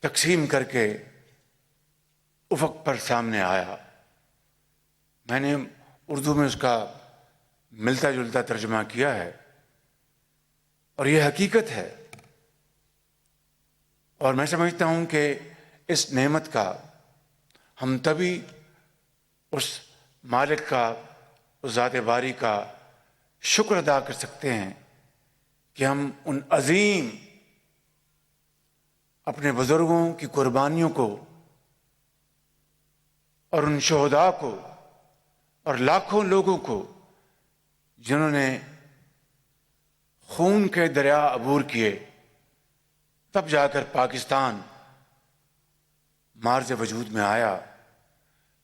تقسیم کر کے افق پر سامنے آیا۔ میں نے اردو میں اس کا ملتا جلتا ترجمہ کیا ہے، اور یہ حقیقت ہے۔ اور میں سمجھتا ہوں کہ اس نعمت کا ہم تبھی اس مالک کا، اس ذات باری کا شکر ادا کر سکتے ہیں کہ ہم ان عظیم اپنے بزرگوں کی قربانیوں کو اور ان شہداء کو اور لاکھوں لوگوں کو جنہوں نے خون کے دریا عبور کیے، تب جا کر پاکستان مارز وجود میں آیا۔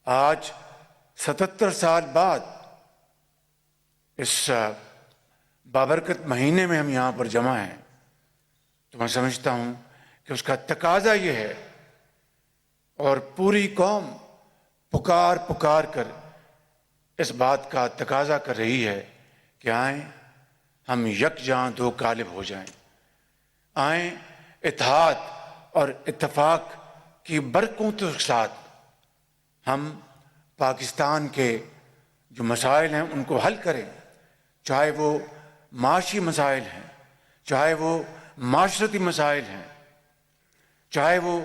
آج 77 سال بعد اس بابرکت مہینے میں ہم یہاں پر جمع ہیں، تو میں سمجھتا ہوں کہ اس کا تقاضا یہ ہے، اور پوری قوم پکار پکار کر اس بات کا تقاضا کر رہی ہے کہ آئیں ہم یکجاں دو قالب ہو جائیں، آئیں اتحاد اور اتفاق کی برکتوں کے ساتھ ہم پاکستان کے جو مسائل ہیں ان کو حل کریں، چاہے وہ معاشی مسائل ہیں، چاہے وہ معاشرتی مسائل ہیں، چاہے وہ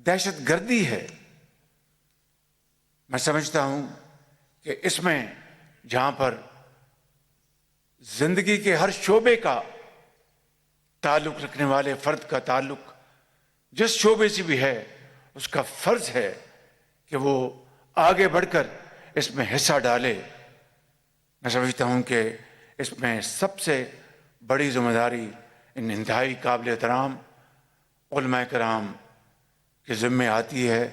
دہشت گردی ہے۔ میں سمجھتا ہوں کہ اس میں جہاں پر زندگی کے ہر شعبے کا تعلق رکھنے والے فرد کا تعلق جس شعبے سے بھی ہے، اس کا فرض ہے کہ وہ آگے بڑھ کر اس میں حصہ ڈالے۔ میں سمجھتا ہوں کہ اس میں سب سے بڑی ذمہ داری ان انتہائی قابل احترام علماء کرام کے ذمے آتی ہے،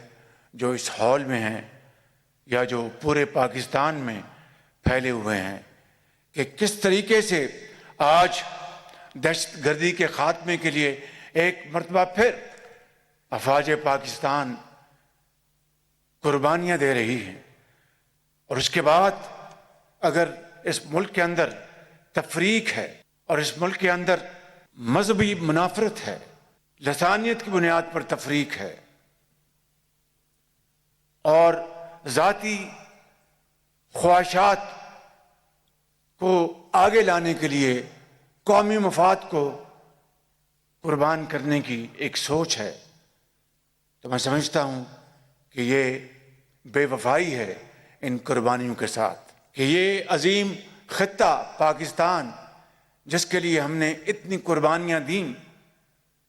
جو اس ہال میں ہیں یا جو پورے پاکستان میں پھیلے ہوئے ہیں، کہ کس طریقے سے آج دہشت گردی کے خاتمے کے لیے ایک مرتبہ پھر افواج پاکستان قربانیاں دے رہی ہیں، اور اس کے بعد اگر اس ملک کے اندر تفریق ہے اور اس ملک کے اندر مذہبی منافرت ہے، لسانیت کی بنیاد پر تفریق ہے، اور ذاتی خواہشات کو آگے لانے کے لیے قومی مفاد کو قربان کرنے کی ایک سوچ ہے، تو میں سمجھتا ہوں کہ یہ بے وفائی ہے ان قربانیوں کے ساتھ، کہ یہ عظیم خطہ پاکستان جس کے لیے ہم نے اتنی قربانیاں دیں،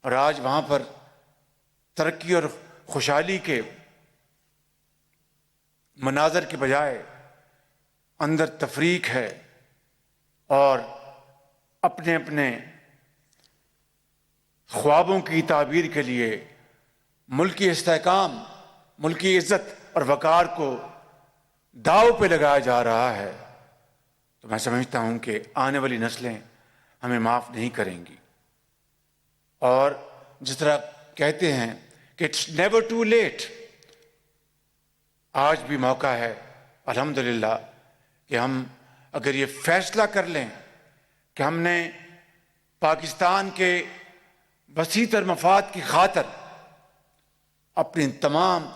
اور آج وہاں پر ترقی اور خوشحالی کے مناظر کے بجائے اندر تفریق ہے، اور اپنے اپنے خوابوں کی تعبیر کے لیے ملکی استحکام، ملکی عزت اور وقار کو داؤ پہ لگایا جا رہا ہے، تو میں سمجھتا ہوں کہ آنے والی نسلیں ہمیں معاف نہیں کریں گی۔ اور جس طرح کہتے ہیں کہ اٹس نیور ٹو لیٹ، آج بھی موقع ہے الحمدللہ کہ ہم اگر یہ فیصلہ کر لیں کہ ہم نے پاکستان کے وسیع تر مفاد کی خاطر اپنی تمام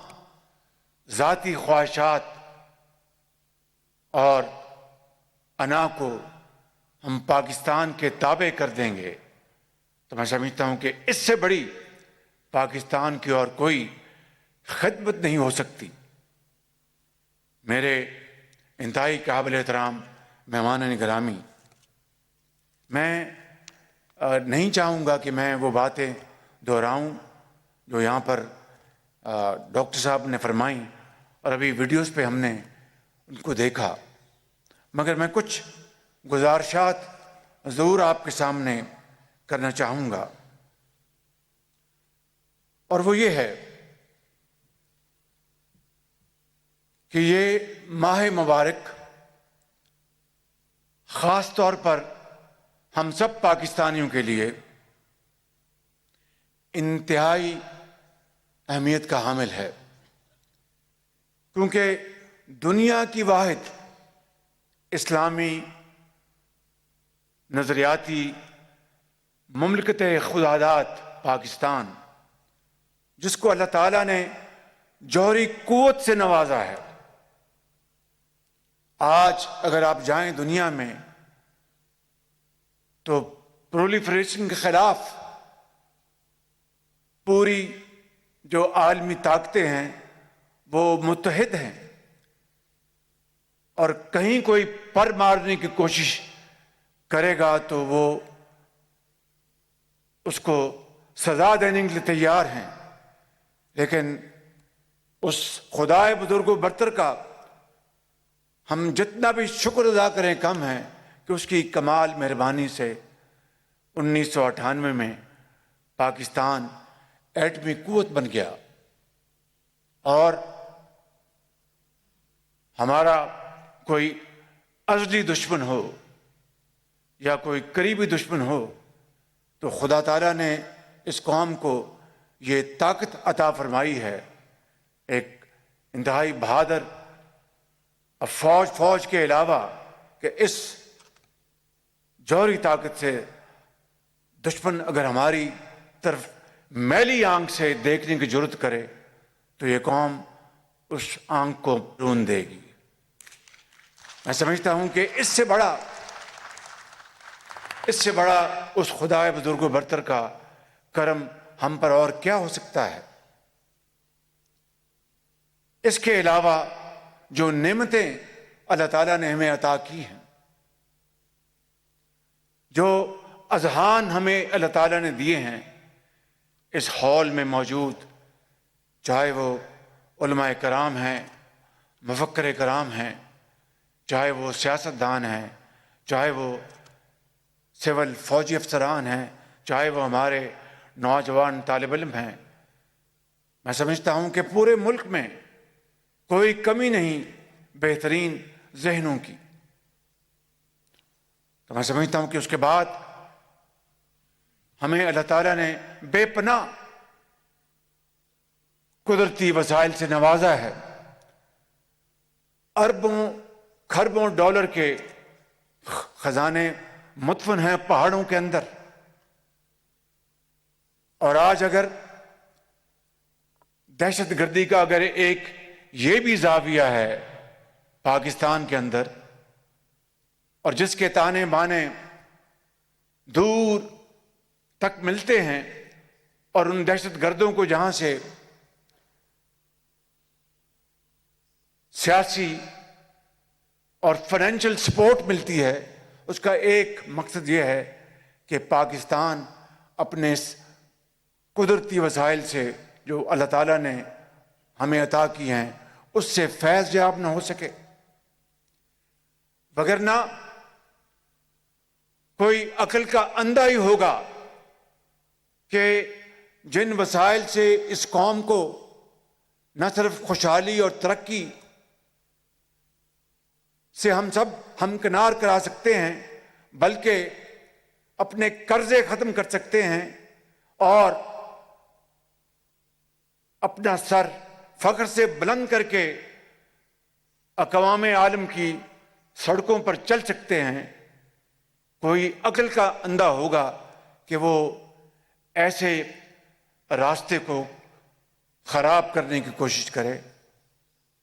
ذاتی خواہشات اور انا کو ہم پاکستان کے تابع کر دیں گے، تو میں سمجھتا ہوں کہ اس سے بڑی پاکستان کی اور کوئی خدمت نہیں ہو سکتی۔ میرے انتہائی قابل احترام مہمان گرامی، میں نہیں چاہوں گا کہ میں وہ باتیں دہراؤں جو یہاں پر ڈاکٹر صاحب نے فرمائیں، اور ابھی ویڈیوز پہ ہم نے ان کو دیکھا، مگر میں کچھ گزارشات ضرور آپ کے سامنے کرنا چاہوں گا، اور وہ یہ ہے کہ یہ ماہ مبارک خاص طور پر ہم سب پاکستانیوں کے لیے انتہائی اہمیت کا حامل ہے، کیونکہ دنیا کی واحد اسلامی نظریاتی مملکت خداداد پاکستان جس کو اللہ تعالیٰ نے جوہری قوت سے نوازا ہے. آج اگر آپ جائیں دنیا میں تو پرولیفریشن کے خلاف پوری جو عالمی طاقتیں ہیں وہ متحد ہیں، اور کہیں کوئی پر مارنے کی کوشش کرے گا تو وہ اس کو سزا دینے کے لیے تیار ہیں. لیکن اس خدائے بزرگ و برتر کا ہم جتنا بھی شکر ادا کریں کم ہے کہ اس کی کمال مہربانی سے 1998 میں پاکستان ایٹمی قوت بن گیا، اور ہمارا کوئی ازلی دشمن ہو یا کوئی قریبی دشمن ہو تو خدا تعالیٰ نے اس قوم کو یہ طاقت عطا فرمائی ہے، ایک انتہائی بہادر فوج کے علاوہ، کہ اس جوہری طاقت سے دشمن اگر ہماری طرف میلی آنکھ سے دیکھنے کی جرت کرے تو یہ قوم اس آنکھ کو رون دے گی. میں سمجھتا ہوں کہ اس سے بڑا اس خدائے بزرگ و برتر کا کرم ہم پر اور کیا ہو سکتا ہے. اس کے علاوہ جو نعمتیں اللہ تعالیٰ نے ہمیں عطا کی ہیں، جو اذہان ہمیں اللہ تعالیٰ نے دیے ہیں اس ہال میں موجود، چاہے وہ علماء کرام ہیں، مفکر کرام ہیں، چاہے وہ سیاستدان ہیں، چاہے وہ سول فوجی افسران ہیں، چاہے وہ ہمارے نوجوان طالب علم ہیں، میں سمجھتا ہوں کہ پورے ملک میں کوئی کمی نہیں بہترین ذہنوں کی. تو میں سمجھتا ہوں کہ اس کے بعد ہمیں اللہ تعالیٰ نے بے پناہ قدرتی وسائل سے نوازا ہے. اربوں کھربوں ڈالر کے خزانے مدفن ہیں پہاڑوں کے اندر، اور آج اگر دہشت گردی کا اگر ایک یہ بھی زاویہ ہے پاکستان کے اندر، اور جس کے تانے بانے دور تک ملتے ہیں، اور ان دہشت گردوں کو جہاں سے سیاسی اور فائنینشیل سپورٹ ملتی ہے، اس کا ایک مقصد یہ ہے کہ پاکستان اپنے اس قدرتی وسائل سے جو اللہ تعالیٰ نے ہمیں عطا کی ہیں اس سے فیض یاب نہ ہو سکے. وگرنہ کوئی عقل کا اندھا ہی ہوگا کہ جن وسائل سے اس قوم کو نہ صرف خوشحالی اور ترقی سے ہم سب ہمکنار کرا سکتے ہیں، بلکہ اپنے قرضے ختم کر سکتے ہیں اور اپنا سر فخر سے بلند کر کے اقوام عالم کی سڑکوں پر چل سکتے ہیں. کوئی عقل کا اندھا ہوگا کہ وہ ایسے راستے کو خراب کرنے کی کوشش کرے.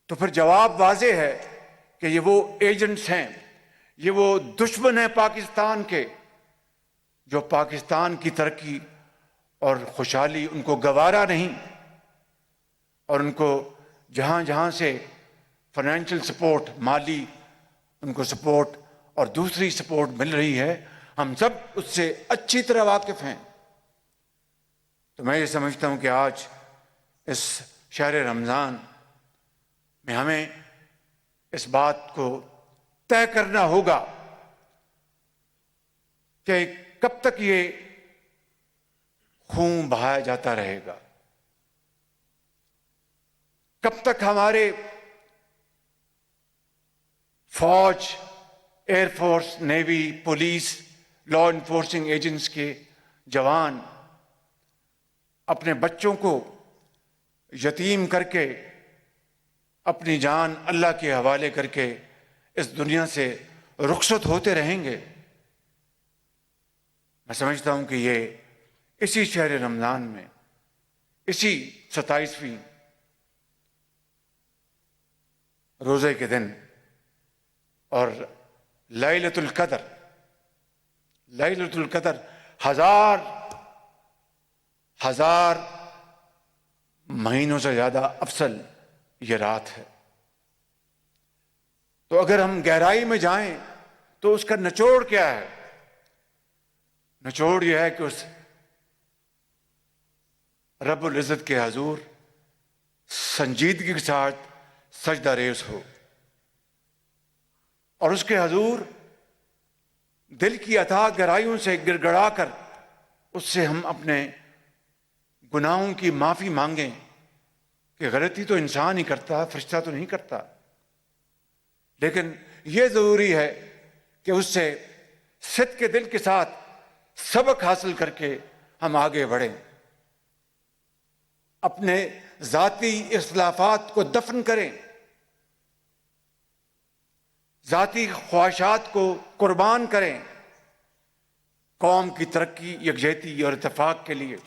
تو پھر جواب واضح ہے کہ یہ وہ ایجنٹس ہیں، یہ وہ دشمن ہیں پاکستان کے، جو پاکستان کی ترقی اور خوشحالی ان کو گوارا نہیں، اور ان کو جہاں جہاں سے فائنینشیل سپورٹ، مالی ان کو سپورٹ اور دوسری سپورٹ مل رہی ہے، ہم سب اس سے اچھی طرح واقف ہیں. تو میں یہ سمجھتا ہوں کہ آج اس شہر رمضان میں ہمیں اس بات کو طے کرنا ہوگا کہ کب تک یہ خون بہایا جاتا رہے گا، کب تک ہمارے فوج، air force, navy, police, law enforcing agents کے جوان اپنے بچوں کو یتیم کر کے اپنی جان اللہ کے حوالے کر کے اس دنیا سے رخصت ہوتے رہیں گے. میں سمجھتا ہوں کہ یہ اسی شہر رمضان میں، اسی 27ویں روزے کے دن اور لیلۃ القدر، لیلۃ القدر ہزار مہینوں سے زیادہ افضل یہ رات ہے۔ تو اگر ہم گہرائی میں جائیں تو اس کا نچوڑ کیا ہے؟ نچوڑ یہ ہے کہ اس رب العزت کے حضور سنجیدگی کے ساتھ سجدہ ریز ہو، اور اس کے حضور دل کی اتھاہ گہرائیوں سے گڑ گڑا کر اس سے ہم اپنے گناہوں کی معافی مانگیں کہ غلطی تو انسان ہی کرتا، فرشتہ تو نہیں کرتا، لیکن یہ ضروری ہے کہ اس سے صدق کے دل کے ساتھ سبق حاصل کر کے ہم آگے بڑھیں، اپنے ذاتی اختلافات کو دفن کریں، ذاتی خواہشات کو قربان کریں، قوم کی ترقی، یکجہتی اور اتفاق کے لیے۔